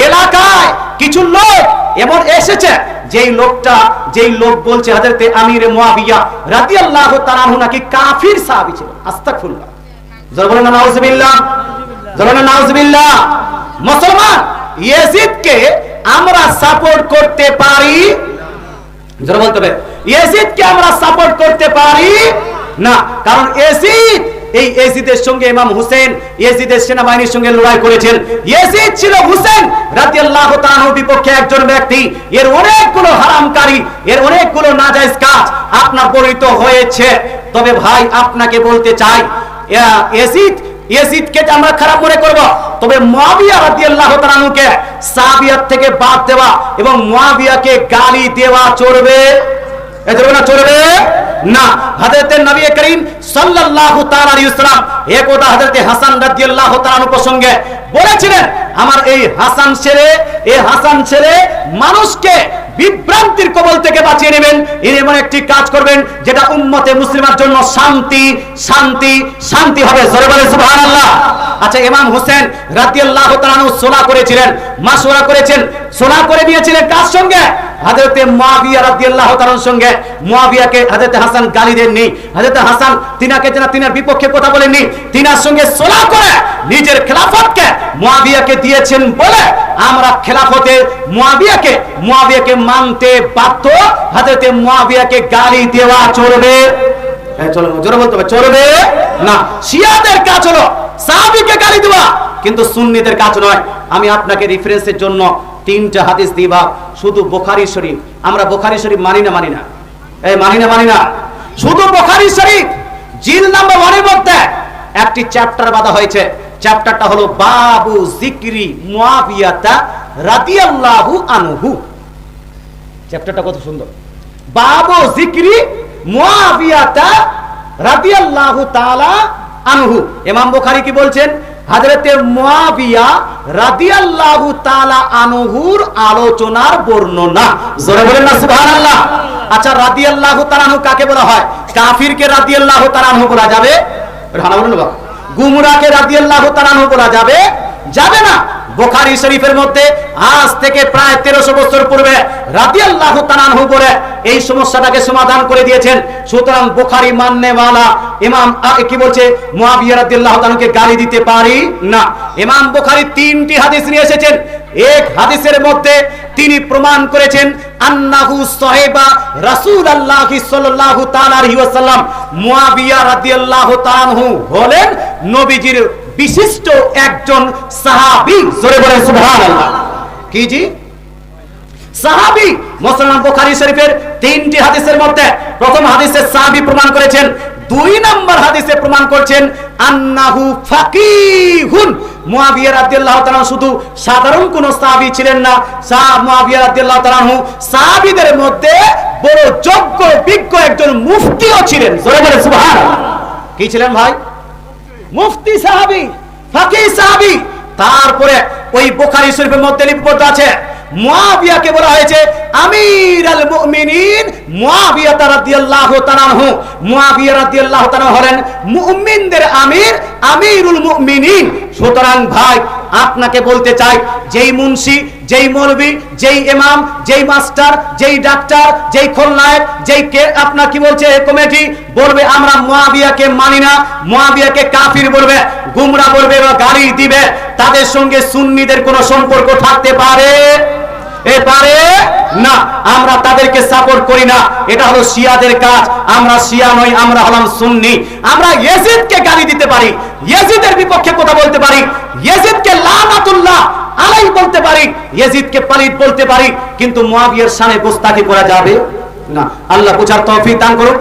এলাকায় কিছু লোক এমন এসেছে যেই লোক বলছে হযরতে আমির মুয়াবিয়া রাদিয়াল্লাহু তাআলা আনহু নাকি কাফির সাহাবী ছিল। আস্তাগফিরুল্লাহ, জোরে বলেন নাউজুবিল্লাহ, জোরে বলেন নাউজুবিল্লাহ। মুসলমান ইয়াজিদকে আমরা সাপোর্ট করতে পারি? জোরে বলতে হবে, ইয়াজিদকে আমরা সাপোর্ট করতে পারি না। কারণ ইয়াজিদের সঙ্গে ইমাম হোসেন ইয়াজিদের সেনাবাহিনীর সঙ্গে লড়াই করেছেন। ইয়াজিদ ছিল হোসেন রাদিয়াল্লাহু তাআলা আনহুর বিপক্ষে একজন ব্যক্তি। এর অনেকগুলো হারামকারী, এর অনেকগুলো নাজায়েজ কাজ আপনার বর্ণিত হয়েছে। তবে ভাই আপনাকে বলতে চাই, ইয়াজিদকে আমরা খারাপ মনে করব, তবে মুয়াবিয়া রাদিয়াল্লাহু তাআলা আনহুকে সাহাবিয়াত থেকে বাদ দেওয়া এবং মুয়াবিয়াকে গালি দেওয়া চলবে? চলবে না। হযরতে নবী করিম সাল্লাল্লাহু তাআলা আলাইহি ওয়াসাল্লাম একদা হযরতে হাসান রাদিয়াল্লাহু তাআলা আনহু প্রসঙ্গে বলেছিলেন, আমার এই হাসান ছেলে মানুষকে বিভ্রান্তির কবল থেকে বাঁচিয়ে নেবেন। এমন একটি কাজ করবেন যেটা উম্মতে মুসলিমার জন্য শান্তি শান্তি শান্তি হবে। জোরে বলে সুবহানাল্লাহ। আচ্ছা, ইমাম হোসেন রাদিয়াল্লাহু তাআলা আনহু সুলহ করেছিলেন, মাশওয়ারা করেছেন, সুলহ করে নিয়েছিলেন কার সঙ্গে? হযরতে মুয়াবিয়া রাদিয়াল্লাহু তাআলার সঙ্গে। মুয়াবিয়াকে হযরতে হাসান গালি দেননি, হযরতে হাসান তিনার বিপক্ষে কথা বলেননি, তিনার সঙ্গে সুলহ করে নিজের খেলাফতকে মুয়াবিয়াকে দিয়েছেন বলে আমরা খেলাফতে মুয়াবিয়াকে মানতে বাধ্য। হযরতে মুয়াবিয়াকে গালি দেওয়া চলবে? জোরে বলতে হবে, চলবে না। শিয়াদের কাজ হলো সাহাবীকে গালি দেওয়া, কিন্তু সুন্নিদের কাজ নয়। আমি আপনাকে রেফারেন্সের জন্য 3টা হাদিস দিবা। শুধু বুখারী শরীফ, আমরা বুখারী শরীফ মানি না মানি না। শুধু বুখারী শরীফ জিল নাম্বার 1 এর মধ্যে একটি চ্যাপ্টার বাঁধা হয়েছে। চ্যাপ্টারটা হলো বাবু যিকরি মুয়াবিয়াতা রাদিয়াল্লাহু আনহু। চ্যাপ্টারটা কত সুন্দর, বাবু যিকরি মুয়াবিয়াতা রাদিয়াল্লাহু তাআলা আনহু। ইমাম বুখারী কি বলছেন? হযরতে মুয়াবিয়া রাদিয়াল্লাহু তাআলা আনহুর আলোচনার বর্ণনা। জোরে বলেন না সুবহানাল্লাহ। আচ্ছা, রাদিয়াল্লাহু তাআলা আনহু কাকে বলা হয়? কাফিরকে রাদিয়াল্লাহু তাআলা আনহু বলা যাবে? ভালো বলুন বাবা। গুমরাহকে রাদিয়াল্লাহু তাআলা আনহু বলা যাবে? যাবে না। বুখারী শরীফের মধ্যে আজ থেকে প্রায় 1300 বছর পূর্বে রাদিয়াল্লাহু তাআলা আনহু বলে এই সমস্যাটাকে সমাধান করে দিয়েছেন। সুতরাং বুখারী মাননেওয়ালা ইমাম কি বলছে? মুয়াবিয়া রাদিয়াল্লাহু তাআলা আনহুকে গালি দিতে পারি না। ইমাম বুখারী 3টি হাদিস নিয়ে এসেছেন। এক হাদিসের মধ্যে তিনি প্রমাণ করেছেন আন্নাহু সাহিবা রাসূলুল্লাহ সাল্লাল্লাহু তাআলা আলাইহি ওয়াসাল্লাম। মুয়াবিয়া রাদিয়াল্লাহু তাআলা আনহু হলেন নবীজির বিশিষ্ট একজন সাহাবী। জোরে বলেন সুবহানাল্লাহ। কি জি? সাহাবী। মুসলমান বুখারী শরীফের 3টি হাদিসের মধ্যে প্রথম হাদিসে সাহাবী প্রমাণ করেছেন, 2 নম্বর হাদিসে প্রমাণ করছেন আন্নাহু ফাকিহুন। মুয়াবিয়া রাদিয়াল্লাহু তাআলা শুধু সাধারণ কোন সাহাবী ছিলেন না, মুয়াবিয়া রাদিয়াল্লাহু তাআলা সাহাবীদের মধ্যে বড় যোগ্য বিজ্ঞ একজন মুফতিও ছিলেন। জোরে বলেন সুবহানাল্লাহ। কি ছিলেন ভাই? মুফতি সাহাবী, ফাকিহ সাহাবী। তারপরে ওই বুখারী শরীফের মধ্যে লিপিবদ্ধ আছে মুয়াবিয়াকে বলা হয়েছে আমিরুল মুমিনিন মুয়াবিয়া রাদিয়াল্লাহু তাআলা আনহু। মুয়াবিয়া রাদিয়াল্লাহু তাআলা হলেন মুমিনদের আমির, আমিরুল মুমিনিন। সুতরাং ভাই আপনাকে বলতে চাই, যেই মুন্সি, যেই মৌলবি, যেই ইমাম, যেই মাস্টার, যেই ডাক্তার, যেই খলনায়ক, যেই আপনার কি বলছে কমিটি বলবে আমরা মুয়াবিয়াকে মানি না, মুয়াবিয়াকে কাফির বলবে, গুমরা বলবে বা গালি দিবে, তাদের সঙ্গে সুন্নিদের কোনো সম্পর্ক থাকতে পারে না। আমরা তাদেরকে সাপোর্ট করি না। এটা হলো শিয়াদের কাজ। আমরা শিয়া নই, আমরা হলাম সুন্নি। আমরা ইয়াজিদকে গালি দিতে পারি, ইয়াজিদের বিপক্ষে কথা বলতে পারি, ইয়াজিদকে লানাতুল্লাহ আলাইহি বলতে পারি, ইয়াজিদকে পালিত বলতে পারি, কিন্তু মুয়াবিয়ার শানে গোস্তাকি করা যাবে না। আল্লাহ বুঝার তৌফিক দান করুন।